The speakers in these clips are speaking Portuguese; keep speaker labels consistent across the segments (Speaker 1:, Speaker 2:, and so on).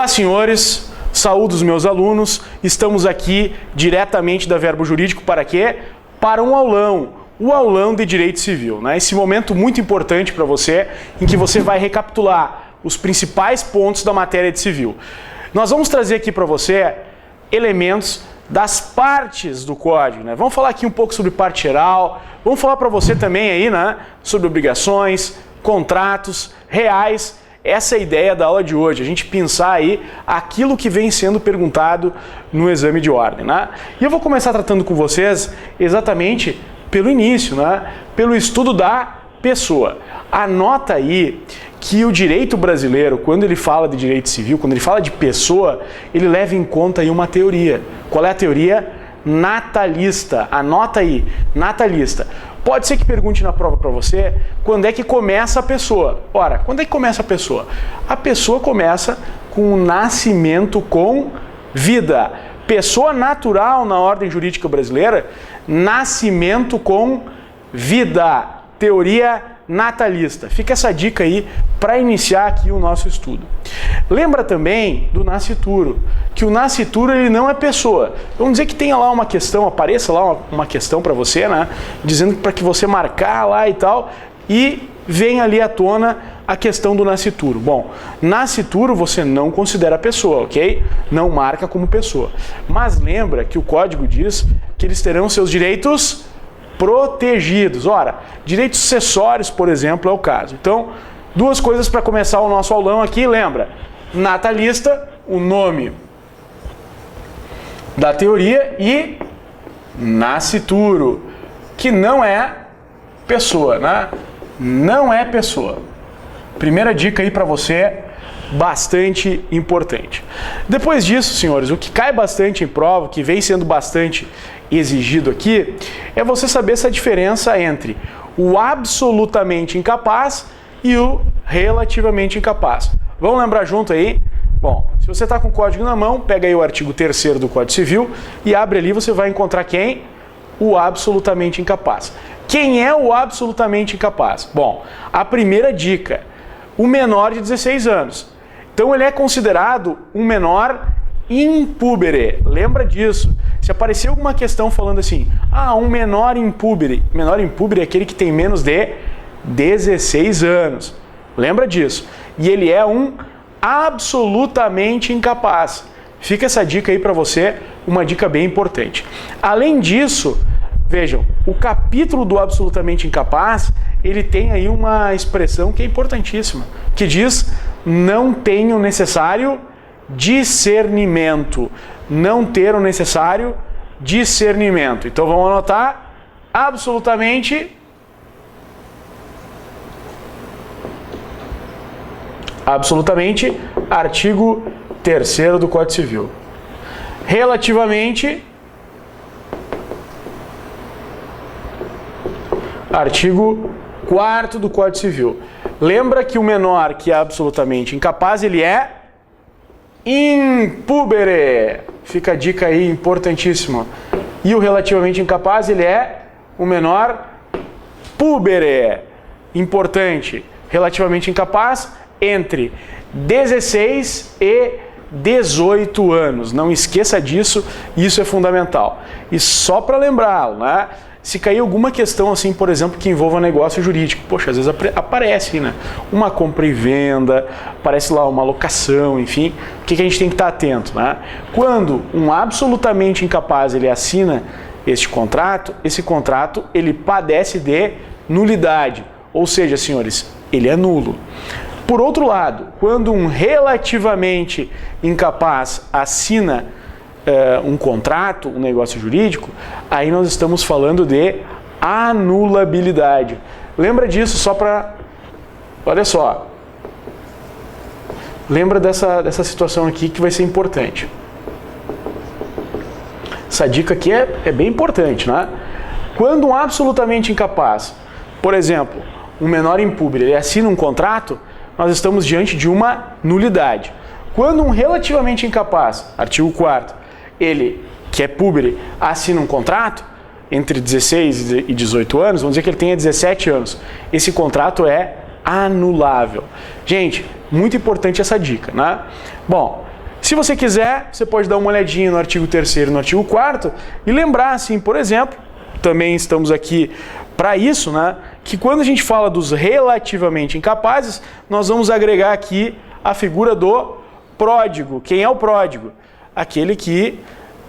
Speaker 1: Olá, senhores, saúdo os meus alunos, estamos aqui diretamente da Verbo Jurídico para quê? Para um aulão, o aulão de Direito Civil, né? Esse momento muito importante para você, em que você vai recapitular os principais pontos da matéria de civil. Nós vamos trazer aqui para você elementos das partes do código, né? Vamos falar aqui um pouco sobre parte geral, vamos falar para você também aí, né, sobre obrigações, contratos, reais. Essa é a ideia da aula de hoje, a gente pensar aí aquilo que vem sendo perguntado no exame de ordem, né? E eu vou começar tratando com vocês exatamente pelo início, né? Pelo estudo da pessoa. Anota aí que o direito brasileiro, quando ele fala de direito civil, quando ele fala de pessoa, ele leva em conta aí uma teoria. Qual é a teoria? Natalista. Anota aí, natalista. Pode ser que pergunte na prova para você quando é que começa a pessoa. Ora, quando é que começa a pessoa? A pessoa começa com o nascimento com vida. Pessoa natural na ordem jurídica brasileira, nascimento com vida. Teoria natalista. Fica essa dica aí para iniciar aqui o nosso estudo. Lembra também do nascituro, que o nascituro ele não é pessoa. Vamos dizer que tenha lá uma questão, apareça lá uma questão para você, né, dizendo para que você marcar lá e tal, e vem ali à tona a questão do nascituro. Bom, nascituro você não considera pessoa, ok? Não marca como pessoa. Mas lembra que o código diz que eles terão seus direitos protegidos. Ora, direitos sucessórios, por exemplo, é o caso. Então, duas coisas para começar o nosso aulão aqui, lembra? Natalista, o nome da teoria, e nascituro, que não é pessoa, né? Não é pessoa. Primeira dica aí para você, bastante importante. Depois disso, senhores, o que cai bastante em prova, que vem sendo bastante exigido aqui, é você saber essa diferença entre o absolutamente incapaz e o relativamente incapaz. Vamos lembrar junto aí? Bom, se você está com o código na mão, pega aí o artigo 3º do Código Civil e abre ali, você vai encontrar quem? O absolutamente incapaz. Quem é o absolutamente incapaz? Bom, a primeira dica, o menor de 16 anos. Então ele é considerado um menor impúbere. Lembra disso. Se aparecer alguma questão falando assim, um menor impúbere é aquele que tem menos de 16 anos. Lembra disso. E ele é um absolutamente incapaz. Fica essa dica aí para você, uma dica bem importante. Além disso, vejam, o capítulo do absolutamente incapaz, ele tem aí uma expressão que é importantíssima, que diz, não tem o necessário discernimento. Não ter o necessário discernimento. Então vamos anotar, absolutamente artigo 3º do Código Civil. Relativamente, artigo 4º do Código Civil. Lembra que o menor que é absolutamente incapaz, ele é impúbere. Fica a dica aí importantíssima. E o relativamente incapaz, ele é o menor púbere. Importante. Relativamente incapaz entre 16 e 18 anos. Não esqueça disso, isso é fundamental. E só para lembrá-lo, né? Se cair alguma questão assim, por exemplo, que envolva negócio jurídico, poxa, às vezes aparece, né? Uma compra e venda, aparece lá uma locação, enfim, o que a gente tem que estar atento, né? Quando um absolutamente incapaz ele assina este contrato, esse contrato ele padece de nulidade, ou seja, senhores, ele é nulo. Por outro lado, quando um relativamente incapaz assina um contrato, um negócio jurídico, aí nós estamos falando de anulabilidade. Lembra disso só para... Olha só. Lembra dessa situação aqui que vai ser importante. Essa dica aqui é bem importante, né? Quando um absolutamente incapaz, por exemplo, um menor impúbere, ele assina um contrato, nós estamos diante de uma nulidade. Quando um relativamente incapaz, artigo 4º, ele, que é púbere, assina um contrato entre 16 e 18 anos, vamos dizer que ele tenha 17 anos, esse contrato é anulável. Gente, muito importante essa dica, né? Bom, Se você quiser, você pode dar uma olhadinha no artigo 3º e no artigo 4º e lembrar, assim, por exemplo, também estamos aqui para isso, né, que quando a gente fala dos relativamente incapazes, nós vamos agregar aqui a figura do pródigo. Quem é o pródigo? Aquele que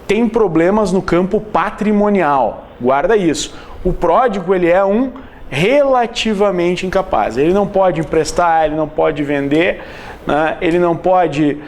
Speaker 1: tem problemas no campo patrimonial. Guarda isso. O pródigo, ele é um relativamente incapaz. Ele não pode emprestar, ele não pode vender, né? Ele não pode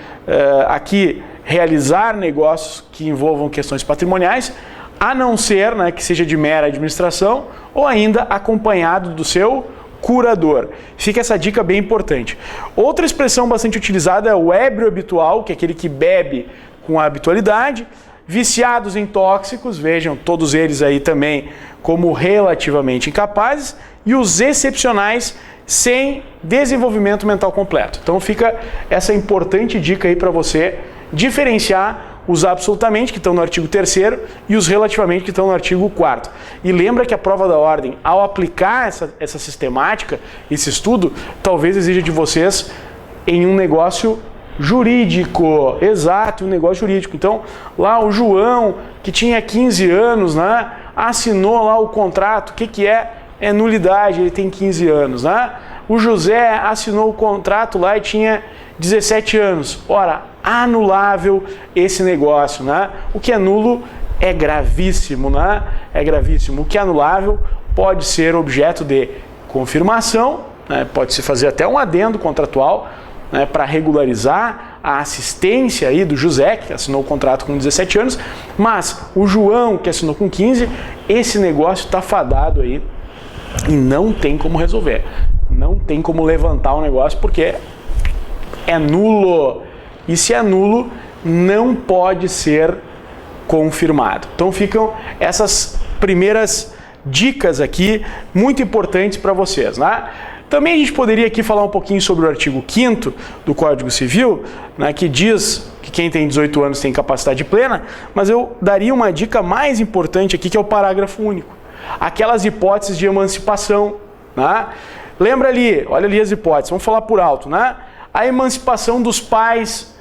Speaker 1: aqui realizar negócios que envolvam questões patrimoniais, a não ser, né, que seja de mera administração ou ainda acompanhado do seu curador. Fica essa dica bem importante. Outra expressão bastante utilizada é o ébrio habitual, que é aquele que bebe com habitualidade. Viciados em tóxicos, vejam, todos eles aí também como relativamente incapazes, e os excepcionais sem desenvolvimento mental completo. Então fica essa importante dica aí para você diferenciar os absolutamente, que estão no artigo 3º, e os relativamente, que estão no artigo 4º. E lembra que a prova da ordem, ao aplicar essa sistemática, esse estudo, talvez exija de vocês em um negócio jurídico, exato, um negócio jurídico. Então, lá o João, que tinha 15 anos, né, assinou lá o contrato. O que é? É nulidade, ele tem 15 anos, né? O José assinou o contrato lá e tinha 17 anos. Ora, anulável esse negócio, né? O que é nulo é gravíssimo, né? É gravíssimo. O que é anulável pode ser objeto de confirmação, né? Pode-se fazer até um adendo contratual, né, para regularizar a assistência aí do José, que assinou o contrato com 17 anos, mas o João, que assinou com 15, esse negócio está fadado aí e não tem como resolver. Não tem como levantar o negócio porque é nulo. E se é nulo, não pode ser confirmado. Então ficam essas primeiras dicas aqui muito importantes para vocês, né? Também a gente poderia aqui falar um pouquinho sobre o artigo 5º do Código Civil, né, que diz que quem tem 18 anos tem capacidade plena, mas eu daria uma dica mais importante aqui, que é o parágrafo único. Aquelas hipóteses de emancipação, né? Lembra ali, olha ali as hipóteses, vamos falar por alto, né? A emancipação dos pais,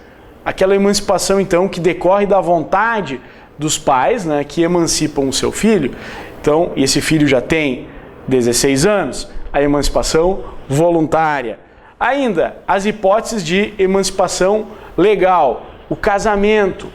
Speaker 1: aquela emancipação então que decorre da vontade dos pais, né, que emancipam o seu filho. Então, esse filho já tem 16 anos, a emancipação voluntária. Ainda, as hipóteses de emancipação legal, o casamento,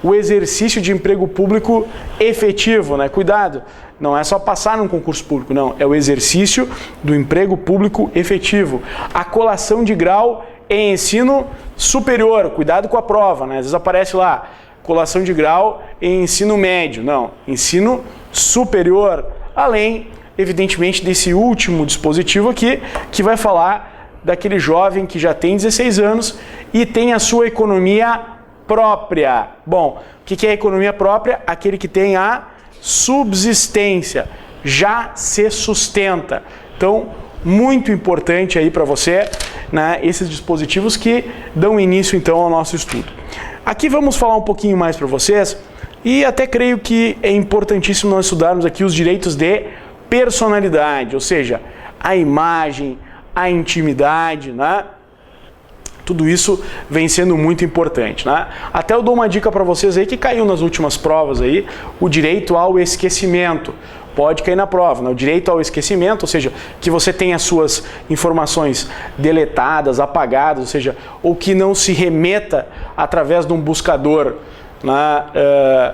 Speaker 1: o exercício de emprego público efetivo, né? Cuidado, não é só passar num concurso público, não, é o exercício do emprego público efetivo. A colação de grau em ensino superior, cuidado com a prova, né? Às vezes aparece lá, colação de grau em ensino médio, não, ensino superior, além, evidentemente, desse último dispositivo aqui, que vai falar daquele jovem que já tem 16 anos e tem a sua economia própria. Bom, o que é a economia própria? Aquele que tem a subsistência, já se sustenta. Então, muito importante aí para você, né, esses dispositivos que dão início então ao nosso estudo. Aqui vamos falar um pouquinho mais para vocês e até creio que é importantíssimo nós estudarmos aqui os direitos de personalidade, ou seja, a imagem, a intimidade, né? Tudo isso vem sendo muito importante, né? Até eu dou uma dica para vocês aí que caiu nas últimas provas aí, o direito ao esquecimento. Pode cair na prova, né? O direito ao esquecimento, ou seja, que você tenha as suas informações deletadas, apagadas, ou seja, ou que não se remeta através de um buscador, né,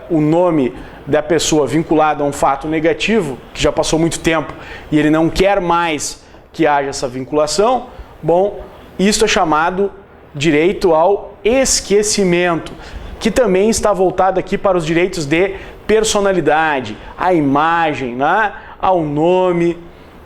Speaker 1: o nome da pessoa vinculado a um fato negativo, que já passou muito tempo e ele não quer mais que haja essa vinculação. Bom, isso é chamado direito ao esquecimento, que também está voltado aqui para os direitos de personalidade, a imagem, né, ao nome,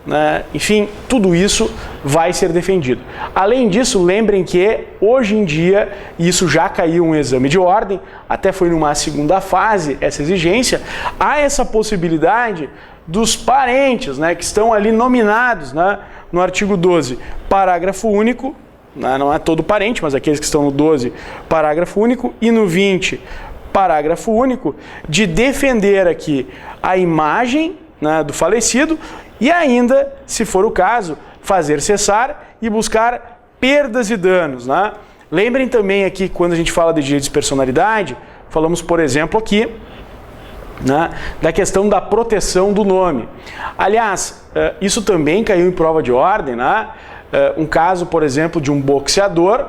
Speaker 1: né, enfim, tudo isso vai ser defendido. Além disso, lembrem que hoje em dia, isso já caiu um exame de ordem, até foi numa segunda fase essa exigência, há essa possibilidade dos parentes, né, que estão ali nominados, né, no artigo 12, parágrafo único, não é todo parente, mas aqueles que estão no 12, parágrafo único, e no 20, parágrafo único, de defender aqui a imagem, né, do falecido e ainda, se for o caso, fazer cessar e buscar perdas e danos, né? Lembrem também aqui, quando a gente fala de direitos de personalidade, falamos, por exemplo, aqui, né, da questão da proteção do nome. Aliás, isso também caiu em prova de ordem, né? Um caso, por exemplo, de um boxeador,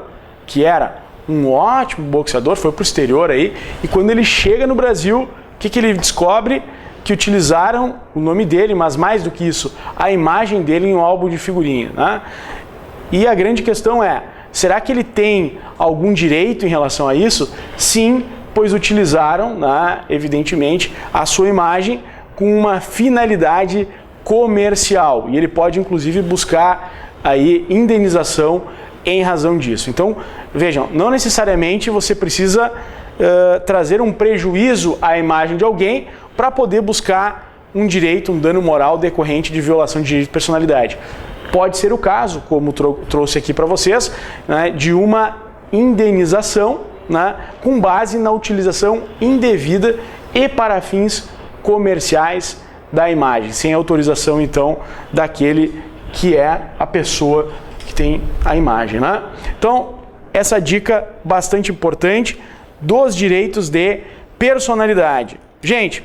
Speaker 1: que era um ótimo boxeador, foi para o exterior aí, e quando ele chega no Brasil, o que ele descobre? Que utilizaram o nome dele, mas mais do que isso, a imagem dele em um álbum de figurinha, né? E a grande questão é, será que ele tem algum direito em relação a isso? Sim, pois utilizaram, né, evidentemente, a sua imagem com uma finalidade comercial. E ele pode, inclusive, buscar aí indenização em razão disso. Então, vejam, não necessariamente você precisa trazer um prejuízo à imagem de alguém para poder buscar um direito, um dano moral decorrente de violação de direito de personalidade. Pode ser o caso, como trouxe aqui para vocês, né, de uma indenização, né, com base na utilização indevida e para fins comerciais da imagem, sem autorização, então, daquele que é a pessoa que tem a imagem, né? Então, essa dica bastante importante dos direitos de personalidade. Gente,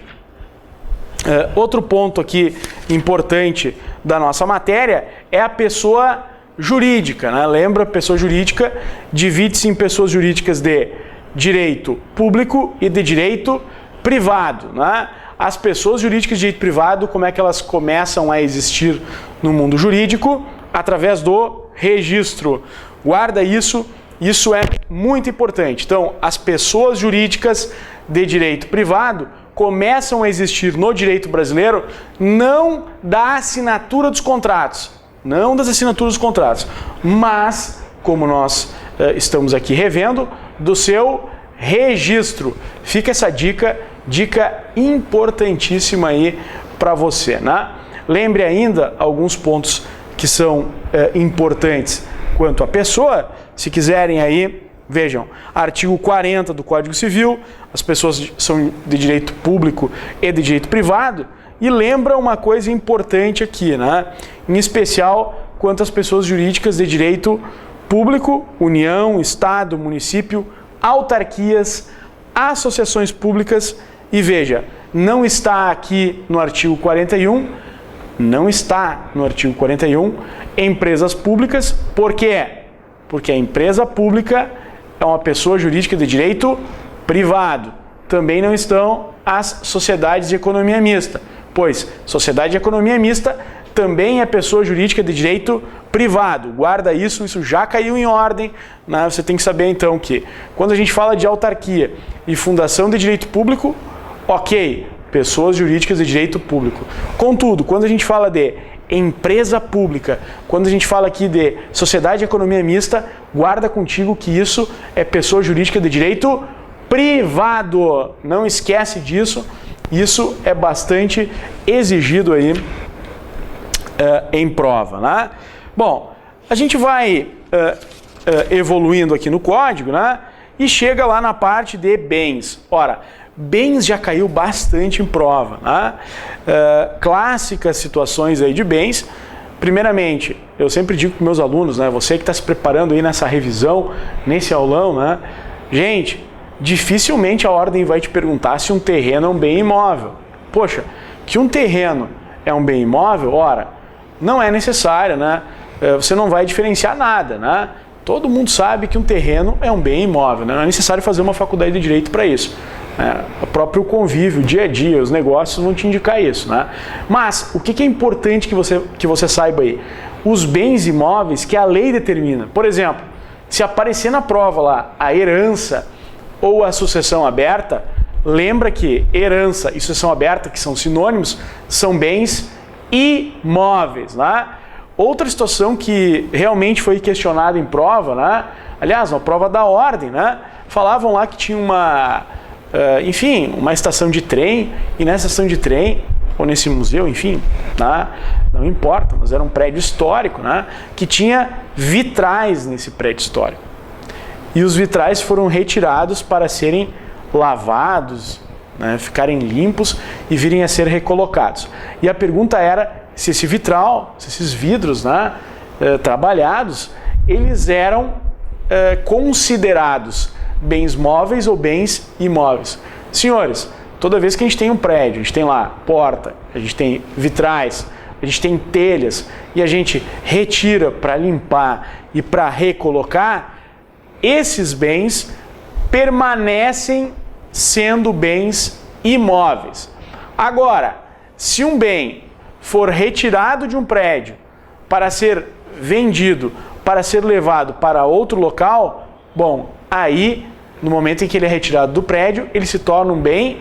Speaker 1: outro ponto aqui importante da nossa matéria é a pessoa jurídica, né? Lembra, pessoa jurídica divide-se em pessoas jurídicas de direito público e de direito privado, né? As pessoas jurídicas de direito privado, como é que elas começam a existir no mundo jurídico? Através do registro. Guarda isso, isso é muito importante. Então, as pessoas jurídicas de direito privado começam a existir no direito brasileiro não da assinatura dos contratos, não das assinaturas dos contratos, mas, como nós estamos aqui revendo, do seu registro. Fica essa dica importantíssima aí para você, né? Lembre ainda alguns pontos que são importantes quanto à pessoa. Se quiserem aí, vejam, artigo 40 do Código Civil, as pessoas são de direito público e de direito privado, e lembra uma coisa importante aqui, né? Em especial quanto às pessoas jurídicas de direito público, União, Estado, município, autarquias, associações públicas, e veja, não está aqui no artigo 41, não está no artigo 41, empresas públicas. Por quê? Porque a empresa pública é uma pessoa jurídica de direito privado. Também não estão as sociedades de economia mista, pois sociedade de economia mista também é pessoa jurídica de direito privado. Guarda isso, isso já caiu em ordem, né? Você tem que saber então que quando a gente fala de autarquia e fundação de direito público, ok, pessoas jurídicas de direito público. Contudo, quando a gente fala de empresa pública, quando a gente fala aqui de sociedade de economia mista, guarda contigo que isso é pessoa jurídica de direito privado. Não esquece disso, isso é bastante exigido aí em prova, né? Bom, a gente vai evoluindo aqui no código, né? E chega lá na parte de bens. Ora, bens já caiu bastante em prova, né? Clássicas situações aí de bens. Primeiramente, eu sempre digo para meus alunos, né? Você que está se preparando aí nessa revisão, nesse aulão, né? Gente, dificilmente a ordem vai te perguntar se um terreno é um bem imóvel. Poxa, que um terreno é um bem imóvel, ora, não é necessário, né? Você não vai diferenciar nada, né? Todo mundo sabe que um terreno é um bem imóvel, né? Não é necessário fazer uma faculdade de direito para isso. O próprio convívio, o dia a dia, os negócios vão te indicar isso, né? Mas o que é importante que você saiba aí? Os bens imóveis que a lei determina. Por exemplo, se aparecer na prova lá a herança ou a sucessão aberta, lembra que herança e sucessão aberta, que são sinônimos, são bens imóveis, né? Outra situação que realmente foi questionada em prova, né? Aliás, na prova da ordem, né? Falavam lá que tinha uma estação de trem, e nessa estação de trem, ou nesse museu, enfim, né? Não importa, mas era um prédio histórico, né? Que tinha vitrais nesse prédio histórico. E os vitrais foram retirados para serem lavados, né? Ficarem limpos e virem a ser recolocados. E a pergunta era se esse vitral, se esses vidros, né, trabalhados, eles eram considerados bens móveis ou bens imóveis. Senhores, toda vez que a gente tem um prédio, a gente tem lá porta, a gente tem vitrais, a gente tem telhas e a gente retira para limpar e para recolocar, esses bens permanecem sendo bens imóveis. Agora, se um bem for retirado de um prédio para ser vendido, para ser levado para outro local, bom, aí, no momento em que ele é retirado do prédio, ele se torna um bem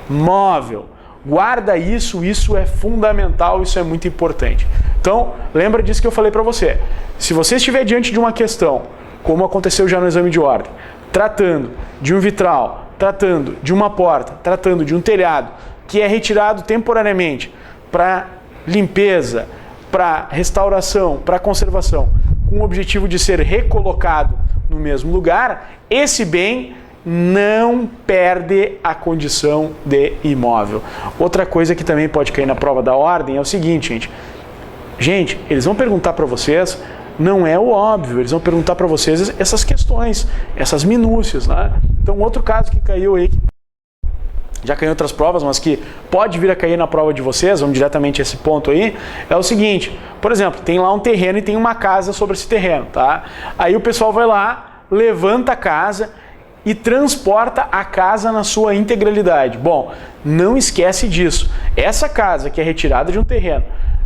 Speaker 1: móvel. Guarda isso, isso é fundamental, isso é muito importante. Então, lembra disso que eu falei para você. Se você estiver diante de uma questão, como aconteceu já no exame de ordem, tratando de um vitral, tratando de uma porta, tratando de um telhado, que é retirado temporariamente para limpeza, para restauração, para conservação, com o objetivo de ser recolocado no mesmo lugar, esse bem não perde a condição de imóvel. Outra coisa que também pode cair na prova da ordem é o seguinte, gente. Gente, eles vão perguntar para vocês, não é o óbvio, eles vão perguntar para vocês essas questões, essas minúcias, né? Então, outro caso que caiu aí, já caiu em outras provas, mas que pode vir a cair na prova de vocês, vamos diretamente a esse ponto aí, é o seguinte, por exemplo, tem lá um terreno e tem uma casa sobre esse terreno, tá? Aí o pessoal vai lá, levanta a casa e transporta a casa na sua integralidade. Bom, não esquece disso. Essa casa que é retirada de um terreno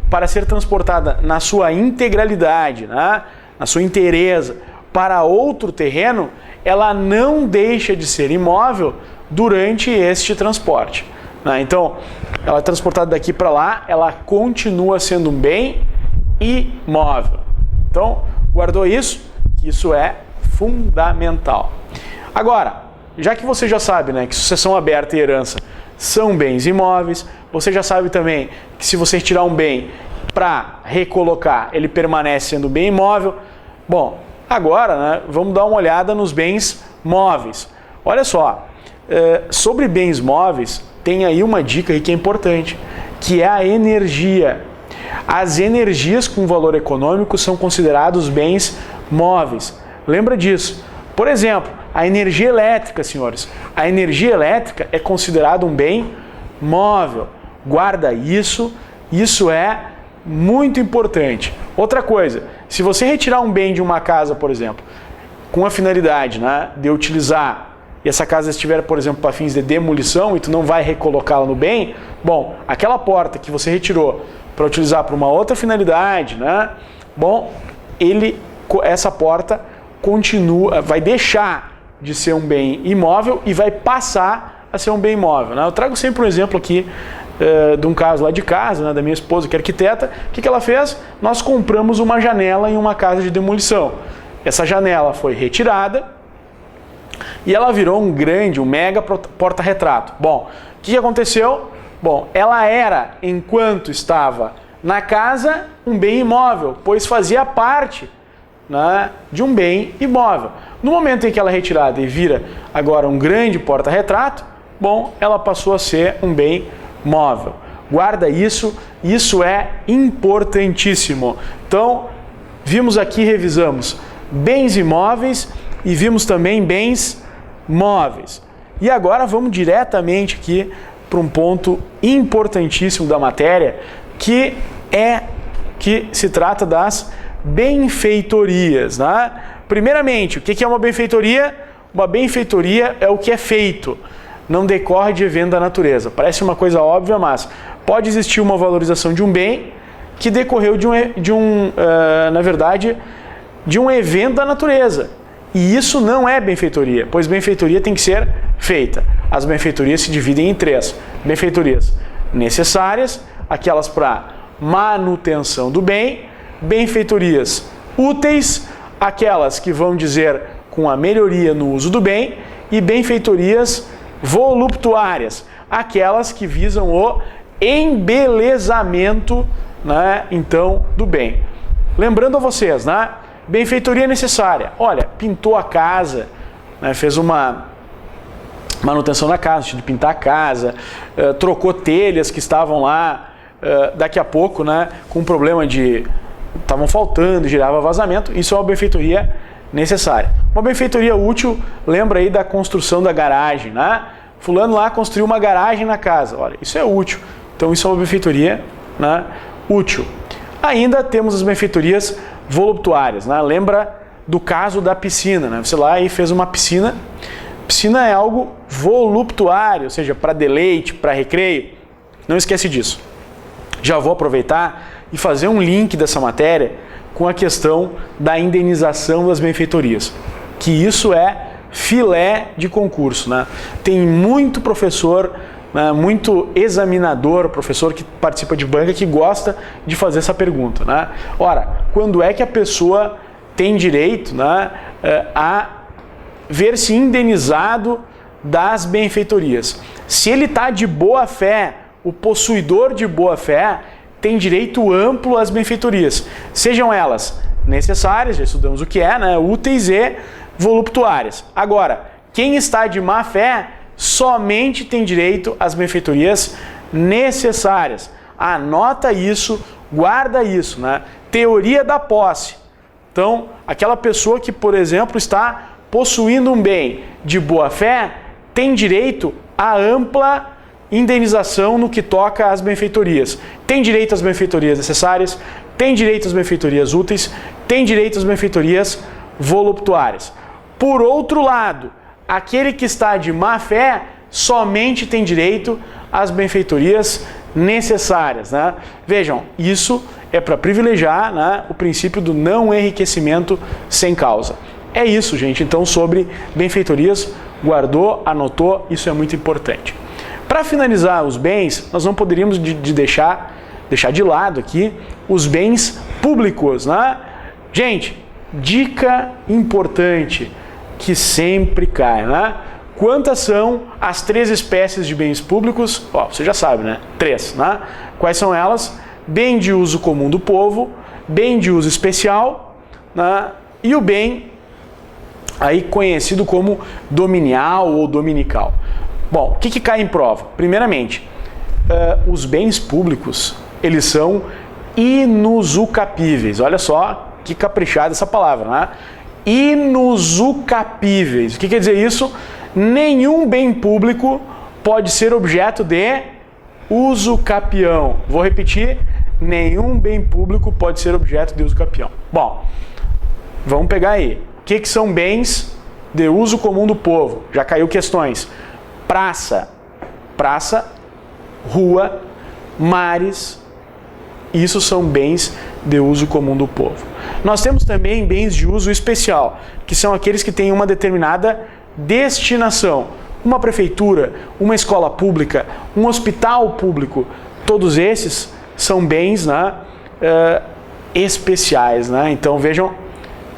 Speaker 1: para ser transportada na sua integralidade, né? Na sua inteireza, para outro terreno, ela não deixa de ser imóvel durante este transporte, né? Então, ela é transportada daqui para lá, ela continua sendo um bem imóvel. Então, guardou isso? Isso é fundamental. Agora, já que você já sabe, né, que sucessão aberta e herança são bens imóveis, você já sabe também que se você retirar um bem para recolocar, ele permanece sendo bem imóvel. Bom, agora, né, vamos dar uma olhada nos bens móveis. Olha só, sobre bens móveis, tem aí uma dica aí que é importante, que é a energia. As energias com valor econômico são considerados bens móveis. Lembra disso? Por exemplo, a energia elétrica, senhores. A energia elétrica é considerada um bem móvel. Guarda isso, isso é muito importante. Outra coisa, se você retirar um bem de uma casa, por exemplo, com a finalidade, né, de utilizar, e essa casa estiver, por exemplo, para fins de demolição e tu não vai recolocá-la no bem, bom, aquela porta que você retirou para utilizar para uma outra finalidade, né, bom, essa porta continua, vai deixar de ser um bem imóvel e vai passar a ser um bem imóvel, né? Eu trago sempre um exemplo aqui de um caso lá de casa, né, da minha esposa que é arquiteta. O que ela fez? Nós compramos uma janela em uma casa de demolição. Essa janela foi retirada e ela virou um mega porta-retrato. Bom, o que aconteceu? Bom, ela era, enquanto estava na casa, um bem imóvel, pois fazia parte, né, de um bem imóvel. No momento em que ela é retirada e vira agora um grande porta-retrato, bom, ela passou a ser um bem móvel. Guarda isso, isso é importantíssimo. Então, vimos aqui, revisamos bens imóveis e vimos também bens móveis. E agora vamos diretamente aqui para um ponto importantíssimo da matéria, que se trata das benfeitorias, né? Primeiramente, o que é uma benfeitoria? Uma benfeitoria é o que é feito, não decorre de evento da natureza. Parece uma coisa óbvia, mas pode existir uma valorização de um bem que decorreu na verdade, de um evento da natureza. E isso não é benfeitoria, pois benfeitoria tem que ser feita. As benfeitorias se dividem em três: benfeitorias necessárias, aquelas para manutenção do bem; benfeitorias úteis, aquelas que vão dizer com a melhoria no uso do bem; e benfeitorias voluptuárias, aquelas que visam o embelezamento, né, então, do bem. Lembrando a vocês, né, benfeitoria necessária. Olha, pintou a casa, né, fez uma manutenção na casa, de pintar a casa, trocou telhas que estavam lá, daqui a pouco, né, com um problema estavam faltando, gerava vazamento. Isso é uma benfeitoria necessária. Uma benfeitoria útil, lembra aí da construção da garagem, né? Fulano lá construiu uma garagem na casa, olha, isso é útil. Então isso é uma benfeitoria, né, útil. Ainda temos as benfeitorias voluptuárias, né? Lembra do caso da piscina, né? Você lá aí fez uma piscina. Piscina é algo voluptuário, ou seja, para deleite, para recreio. Não esquece disso. Já vou aproveitar e fazer um link dessa matéria com a questão da indenização das benfeitorias, que isso é filé de concurso, né? Tem muito professor, né, muito examinador, professor que participa de banca que gosta de fazer essa pergunta, né? Ora, quando é que a pessoa tem direito, né, a ver-se indenizado das benfeitorias? Se ele está de boa fé, o possuidor de boa fé tem direito amplo às benfeitorias, sejam elas necessárias, já estudamos o que é, né, úteis e voluptuárias. Agora, quem está de má fé somente tem direito às benfeitorias necessárias. Anota isso, guarda isso, né? Teoria da posse. Então, aquela pessoa que, por exemplo, está possuindo um bem de boa fé tem direito a ampla indenização no que toca às benfeitorias. Tem direito às benfeitorias necessárias, tem direito às benfeitorias úteis, tem direito às benfeitorias voluptuárias. Por outro lado, aquele que está de má fé somente tem direito às benfeitorias necessárias, né? Vejam, isso é para privilegiar, né, o princípio do não enriquecimento sem causa. É isso, gente. Então, sobre benfeitorias, guardou, anotou, isso é muito importante. Para finalizar os bens, nós não poderíamos deixar de lado aqui os bens públicos, né? Gente, dica importante que sempre cai, né? Quantas são as 3 espécies de bens públicos? Ó, você já sabe, né? 3, né? Quais são elas? Bem de uso comum do povo, bem de uso especial, né, e o bem aí conhecido como dominial ou dominical. Bom, o que cai em prova? Primeiramente, os bens públicos, eles são inusucapíveis. Olha só que caprichada essa palavra, né? Inusucapíveis. O que quer dizer isso? Nenhum bem público pode ser objeto de uso capião. Vou repetir, nenhum bem público pode ser objeto de uso capião. Bom, vamos pegar aí. O que são bens de uso comum do povo? Já caiu questões. Praça, rua, mares, isso são bens de uso comum do povo. Nós temos também bens de uso especial, que são aqueles que têm uma determinada destinação. Uma prefeitura, uma escola pública, um hospital público, todos esses são bens, né, especiais, né? Então vejam,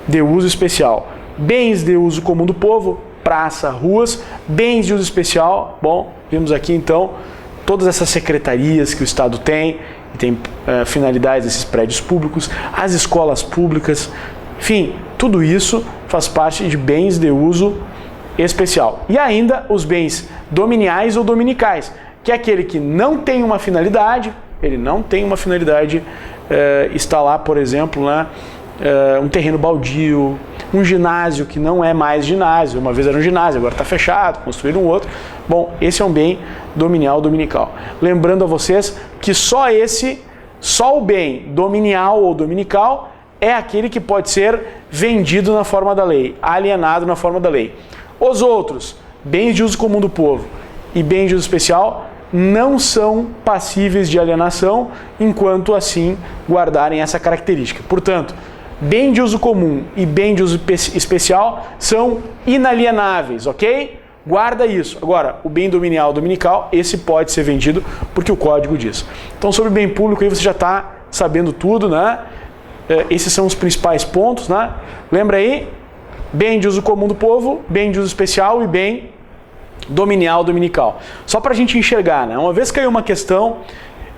Speaker 1: de uso especial. Bens de uso comum do povo, praça, ruas, bens de uso especial. Bom, vimos aqui então todas essas secretarias que o Estado tem, e tem finalidades desses prédios públicos, as escolas públicas, enfim, tudo isso faz parte de bens de uso especial. E ainda os bens dominiais ou dominicais, que é aquele que não tem uma finalidade, está lá, por exemplo, né, um terreno baldio, um ginásio que não é mais ginásio, uma vez era um ginásio, agora está fechado, construíram um outro. Bom, esse é um bem dominial ou dominical. Lembrando a vocês que só o bem dominial ou dominical é aquele que pode ser vendido na forma da lei, alienado na forma da lei. Os outros, bens de uso comum do povo e bens de uso especial, não são passíveis de alienação, enquanto assim guardarem essa característica. Portanto, bem de uso comum e bem de uso especial são inalienáveis, ok? Guarda isso. Agora, o bem dominial dominical, esse pode ser vendido porque o código diz. Então, sobre bem público, aí você já está sabendo tudo, né? Esses são os principais pontos, né? Lembra aí? Bem de uso comum do povo, bem de uso especial e bem dominial dominical. Só para a gente enxergar, né? Uma vez caiu uma questão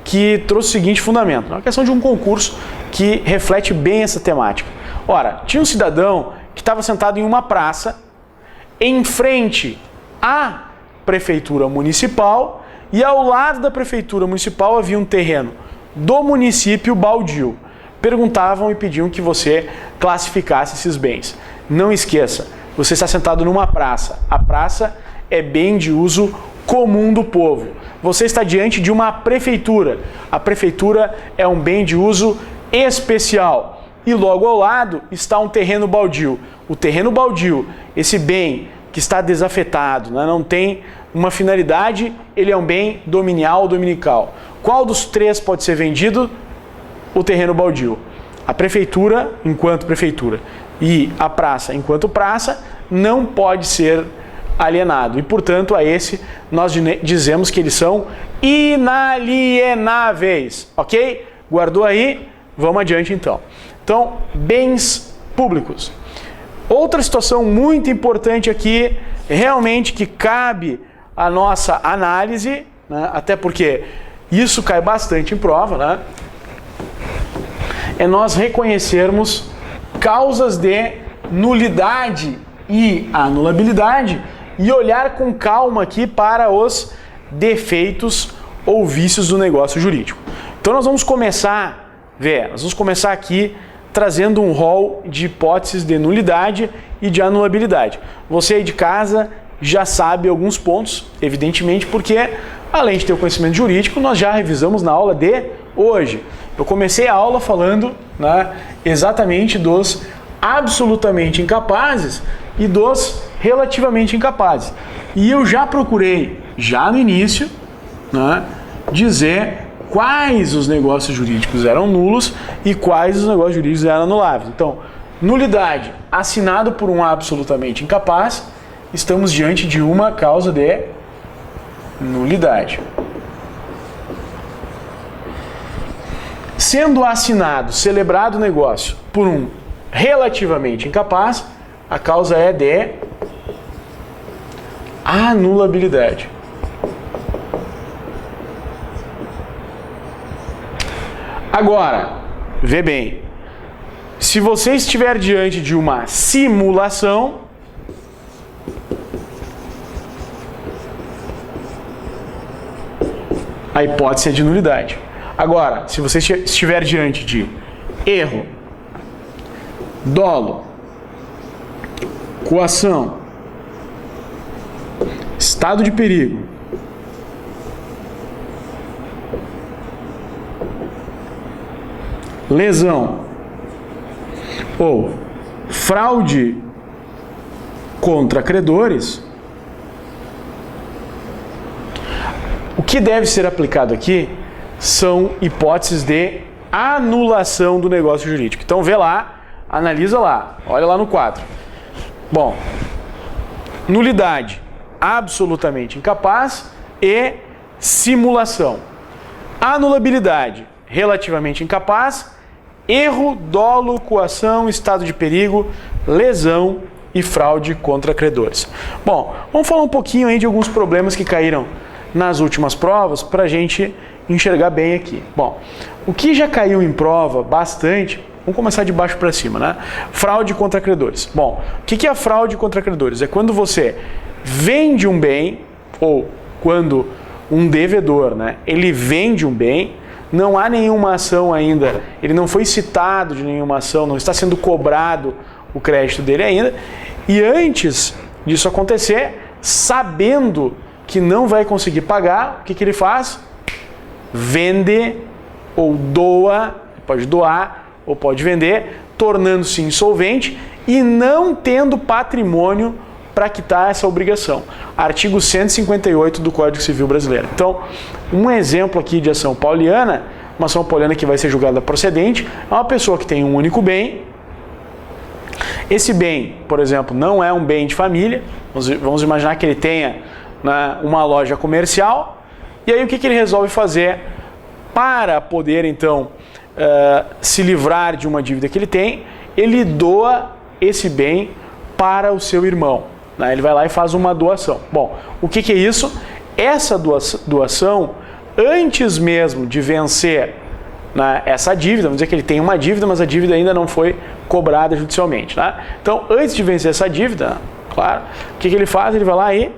Speaker 1: que trouxe o seguinte fundamento, uma questão de um concurso que reflete bem essa temática. Ora, tinha um cidadão que estava sentado em uma praça em frente à prefeitura municipal e ao lado da prefeitura municipal havia um terreno do município baldio. Perguntavam e pediam que você classificasse esses bens. Não esqueça, você está sentado numa praça. A praça é bem de uso comum do povo. Você está diante de uma prefeitura. A prefeitura é um bem de uso especial. E logo ao lado está um terreno baldio. O terreno baldio, esse bem que está desafetado, né, não tem uma finalidade, ele é um bem dominial ou dominical. Qual dos três pode ser vendido? O terreno baldio. A prefeitura, enquanto prefeitura, e a praça, enquanto praça, não pode ser alienado. E, portanto, a esse nós dizemos que eles são inalienáveis. Ok? Guardou aí? Vamos adiante, então. Então, bens públicos. Outra situação muito importante aqui, realmente que cabe a nossa análise, né? Até porque isso cai bastante em prova, né? É nós reconhecermos causas de nulidade e anulabilidade e olhar com calma aqui para os defeitos ou vícios do negócio jurídico. Então nós vamos começar, aqui trazendo um rol de hipóteses de nulidade e de anulabilidade. Você aí de casa já sabe alguns pontos, evidentemente, porque além de ter o conhecimento jurídico, nós já revisamos na aula de hoje. Eu comecei a aula falando, né, exatamente dos absolutamente incapazes e dos relativamente incapazes. E eu já procurei, já no início, né, dizer quais os negócios jurídicos eram nulos e quais os negócios jurídicos eram anuláveis. Então, nulidade, assinado por um absolutamente incapaz, estamos diante de uma causa de nulidade. Sendo assinado, celebrado o negócio por um relativamente incapaz, a causa é de anulabilidade. Agora, vê bem, se você estiver diante de uma simulação, a hipótese é de nulidade. Agora, se você estiver diante de erro, dolo, coação, estado de perigo, lesão ou fraude contra credores, o que deve ser aplicado aqui são hipóteses de anulação do negócio jurídico. Então vê lá, analisa lá, olha lá no quadro. Bom, nulidade, absolutamente incapaz e simulação. Anulabilidade, relativamente incapaz, erro, dolo, coação, estado de perigo, lesão e fraude contra credores. Bom, vamos falar um pouquinho aí de alguns problemas que caíram nas últimas provas para a gente enxergar bem aqui. Bom, o que já caiu em prova bastante, vamos começar de baixo para cima, né? Fraude contra credores. Bom, o que é a fraude contra credores? É quando você vende um bem, ou quando um devedor, né, ele vende um bem, não há nenhuma ação ainda, ele não foi citado de nenhuma ação, não está sendo cobrado o crédito dele ainda, e antes disso acontecer, sabendo que não vai conseguir pagar, o que ele faz? Vende ou doa, pode doar ou pode vender, tornando-se insolvente e não tendo patrimônio para quitar essa obrigação. Artigo 158 do Código Civil Brasileiro. Então, um exemplo aqui de ação pauliana, uma ação pauliana que vai ser julgada procedente, é uma pessoa que tem um único bem. Esse bem, por exemplo, não é um bem de família. Vamos imaginar que ele tenha, né, uma loja comercial. E aí o que ele resolve fazer para poder, então, se livrar de uma dívida que ele tem? Ele doa esse bem para o seu irmão. Né? Ele vai lá e faz uma doação. Bom, o que é isso? Essa doação, antes mesmo de vencer, né, essa dívida, vamos dizer que ele tem uma dívida, mas a dívida ainda não foi cobrada judicialmente. Né? Então, antes de vencer essa dívida, claro, o que ele faz? Ele vai lá e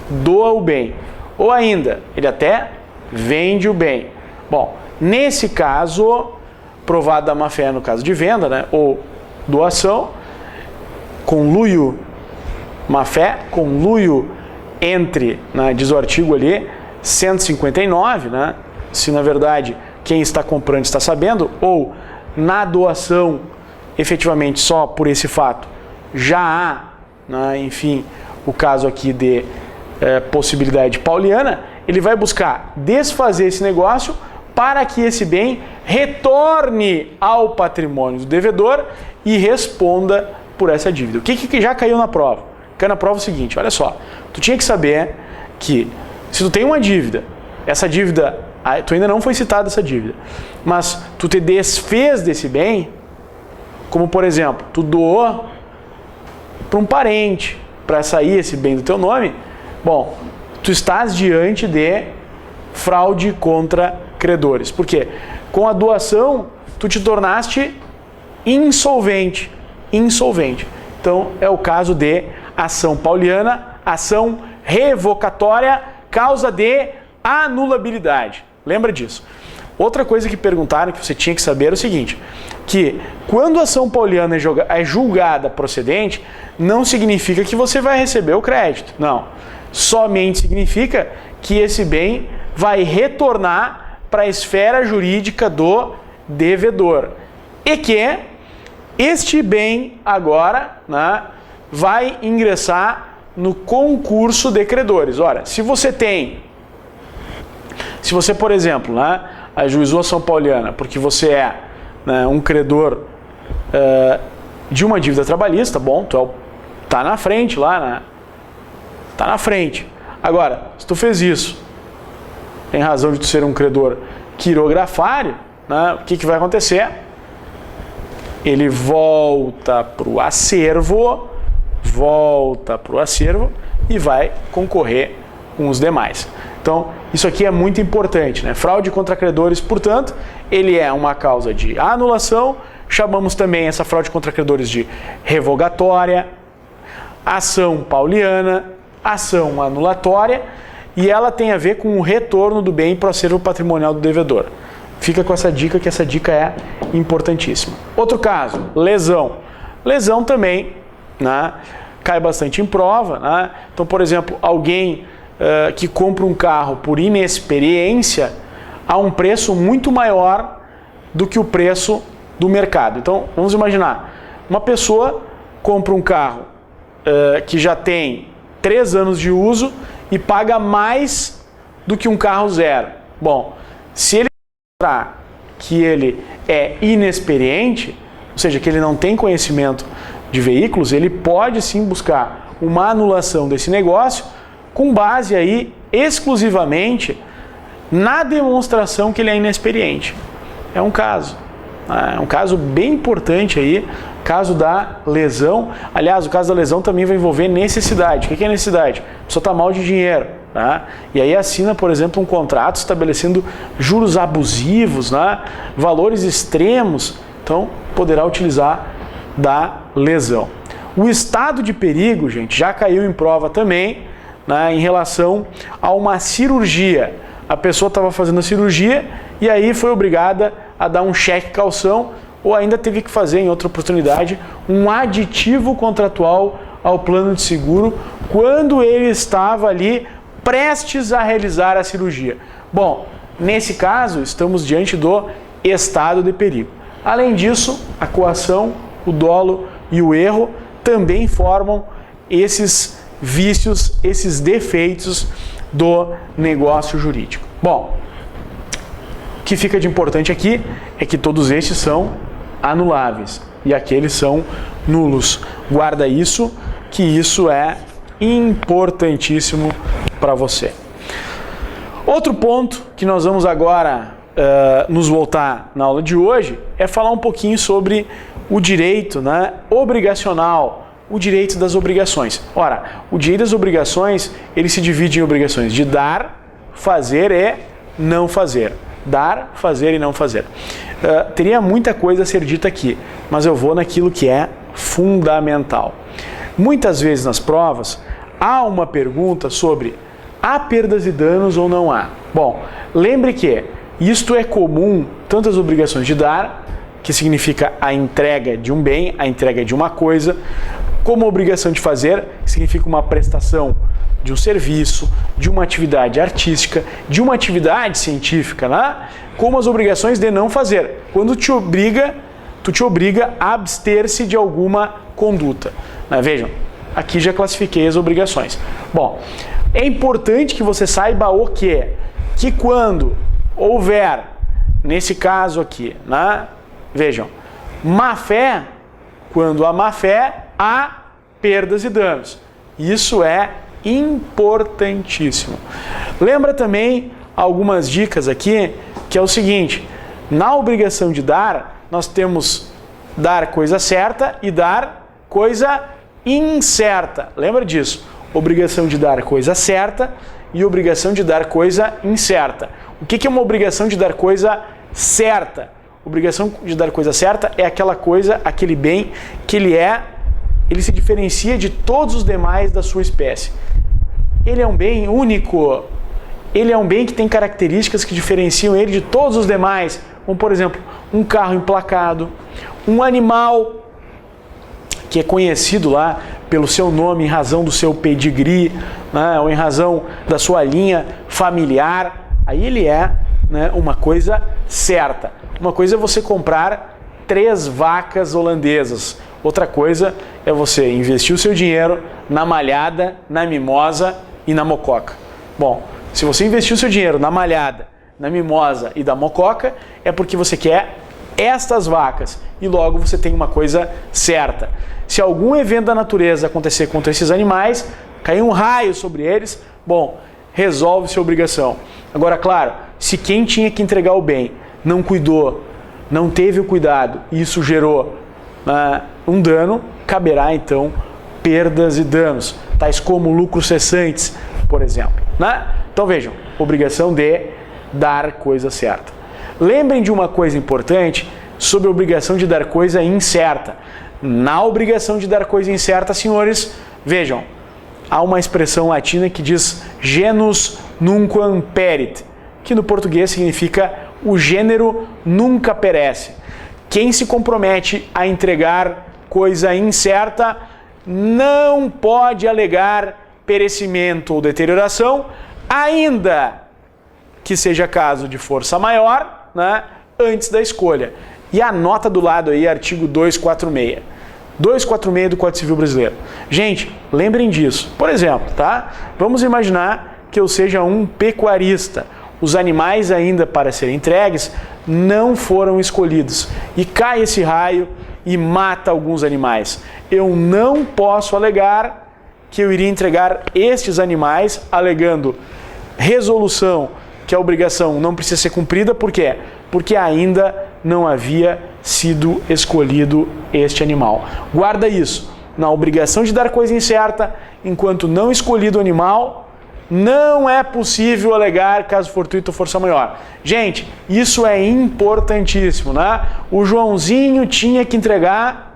Speaker 1: doa o bem. Ou ainda, ele até vende o bem. Bom, nesse caso, provado a má-fé no caso de venda, né, ou doação, conluio, má-fé, conluio entre, né, diz o artigo ali, 159, né, se na verdade quem está comprando está sabendo, ou na doação, efetivamente só por esse fato, já há, né, enfim, o caso aqui de possibilidade pauliana, ele vai buscar desfazer esse negócio para que esse bem retorne ao patrimônio do devedor e responda por essa dívida. O que já caiu na prova? Caiu na prova o seguinte, olha só, tu tinha que saber que se tu tem uma dívida, essa dívida, tu ainda não foi citada essa dívida, mas tu te desfez desse bem, como por exemplo, tu doou para um parente, para sair esse bem do teu nome, bom, tu estás diante de fraude contra credores. Por quê? Com a doação, tu te tornaste insolvente. Então, é o caso de ação pauliana, ação revocatória, causa de anulabilidade. Lembra disso. Outra coisa que perguntaram, que você tinha que saber, é o seguinte, que quando a ação pauliana é julgada procedente, não significa que você vai receber o crédito. Não. Somente significa que esse bem vai retornar para a esfera jurídica do devedor. E que este bem agora, né, vai ingressar no concurso de credores. Ora, se você, por exemplo, né, ajuizou a ação pauliana porque você é, né, um credor de uma dívida trabalhista, bom, tu tá na frente lá, né? Tá na frente. Agora, se tu fez isso em razão de tu ser um credor quirografário, né, o que vai acontecer? Ele volta para o acervo e vai concorrer com os demais. Então, isso aqui é muito importante, né? Fraude contra credores, portanto, ele é uma causa de anulação, chamamos também essa fraude contra credores de revogatória, ação pauliana, ação anulatória, e ela tem a ver com o retorno do bem para o acervo patrimonial do devedor. Fica com essa dica, que essa dica é importantíssima. Outro caso, lesão. Lesão também, né, cai bastante em prova, né? Então, por exemplo, alguém que compra um carro por inexperiência a um preço muito maior do que o preço do mercado. Então, vamos imaginar, uma pessoa compra um carro que já tem 3 anos de uso e paga mais do que um carro zero. Bom, se ele mostrar que ele é inexperiente, ou seja, que ele não tem conhecimento de veículos, ele pode sim buscar uma anulação desse negócio com base aí exclusivamente na demonstração que ele é inexperiente. É um caso bem importante aí, caso da lesão. Aliás, o caso da lesão também vai envolver necessidade. O que é necessidade? A pessoa está mal de dinheiro, tá? E aí assina, por exemplo, um contrato estabelecendo juros abusivos, né? Valores extremos, então poderá utilizar da lesão. O estado de perigo, gente, já caiu em prova também, né, em relação a uma cirurgia. A pessoa estava fazendo a cirurgia e aí foi obrigada a dar um cheque calção, ou ainda teve que fazer, em outra oportunidade, um aditivo contratual ao plano de seguro quando ele estava ali prestes a realizar a cirurgia. Bom, nesse caso, estamos diante do estado de perigo. Além disso, a coação, o dolo e o erro também formam esses vícios, esses defeitos do negócio jurídico. Bom, o que fica de importante aqui é que todos estes são anuláveis e aqueles são nulos. Guarda isso, que isso é importantíssimo para você. Outro ponto que nós vamos agora nos voltar na aula de hoje é falar um pouquinho sobre o direito, né, obrigacional, o direito das obrigações. Ora, o direito das obrigações, ele se divide em obrigações de dar, fazer e não fazer. Dar, fazer e não fazer. Teria muita coisa a ser dita aqui, mas eu vou naquilo que é fundamental. Muitas vezes nas provas, há uma pergunta sobre há perdas e danos ou não há. Bom, lembre que isto é comum tanto as obrigações de dar, que significa a entrega de um bem, a entrega de uma coisa, como obrigação de fazer, que significa uma prestação de um serviço, de uma atividade artística, de uma atividade científica, né? Como as obrigações de não fazer. Quando tu te obriga a abster-se de alguma conduta. Né? Vejam, aqui já classifiquei as obrigações. Bom, é importante que você saiba o quê? Que quando houver, nesse caso aqui, né? Vejam, má fé, quando há má fé, há perdas e danos. Isso é importantíssimo. Lembra também algumas dicas aqui, que é o seguinte, na obrigação de dar, nós temos dar coisa certa e dar coisa incerta. Lembra disso? Obrigação de dar coisa certa e obrigação de dar coisa incerta. O que é uma obrigação de dar coisa certa? Obrigação de dar coisa certa é aquela coisa, aquele bem que ele se diferencia de todos os demais da sua espécie. Ele é um bem único, ele é um bem que tem características que diferenciam ele de todos os demais, como por exemplo, um carro emplacado, um animal que é conhecido lá pelo seu nome em razão do seu pedigree, né, ou em razão da sua linha familiar, aí ele é, né, uma coisa certa. Uma coisa é você comprar 3 vacas holandesas, outra coisa é você investir o seu dinheiro na malhada, na mimosa e na mococa. Bom, se você investir o seu dinheiro na malhada, na mimosa e da mococa, é porque você quer estas vacas e logo você tem uma coisa certa. Se algum evento da natureza acontecer contra esses animais, cair um raio sobre eles, bom, resolve sua obrigação. Agora, claro, se quem tinha que entregar o bem não cuidou, não teve o cuidado e isso gerou um dano, caberá então perdas e danos, tais como lucros cessantes, por exemplo. Né? Então vejam, obrigação de dar coisa certa. Lembrem de uma coisa importante sobre a obrigação de dar coisa incerta. Na obrigação de dar coisa incerta, senhores, vejam, há uma expressão latina que diz genus nunquam perit, que no português significa o gênero nunca perece. Quem se compromete a entregar coisa incerta não pode alegar perecimento ou deterioração, ainda que seja caso de força maior, né, antes da escolha. E anota do lado aí, artigo 246. 246 do Código Civil Brasileiro. Gente, lembrem disso. Por exemplo, tá? Vamos imaginar que eu seja um pecuarista. Os animais ainda para serem entregues não foram escolhidos. E cai esse raio e mata alguns animais. Eu não posso alegar que eu iria entregar estes animais alegando resolução que a obrigação não precisa ser cumprida. Por quê? Porque ainda não havia sido escolhido este animal. Guarda isso. Na obrigação de dar coisa incerta, enquanto não escolhido o animal, não é possível alegar caso fortuito ou força maior. Gente, isso é importantíssimo, né? O Joãozinho tinha que entregar,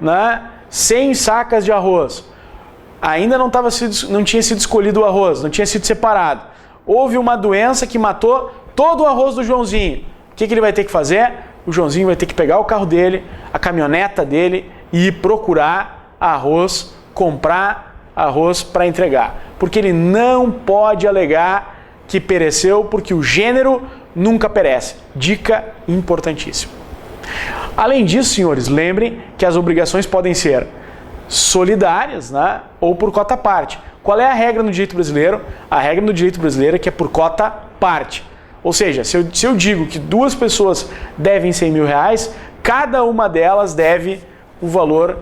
Speaker 1: né, 100 sacas de arroz. Ainda não tinha sido escolhido o arroz, não tinha sido separado. Houve uma doença que matou todo o arroz do Joãozinho. O que ele vai ter que fazer? O Joãozinho vai ter que pegar o carro dele, a caminhoneta dele e ir procurar arroz, comprar arroz para entregar. Porque ele não pode alegar que pereceu, porque o gênero nunca perece. Dica importantíssima. Além disso, senhores, lembrem que as obrigações podem ser solidárias, né, ou por cota parte. Qual é a regra no direito brasileiro? A regra no direito brasileiro é que é por cota parte. Ou seja, se eu digo que 2 pessoas devem 100 mil reais, cada uma delas deve o valor,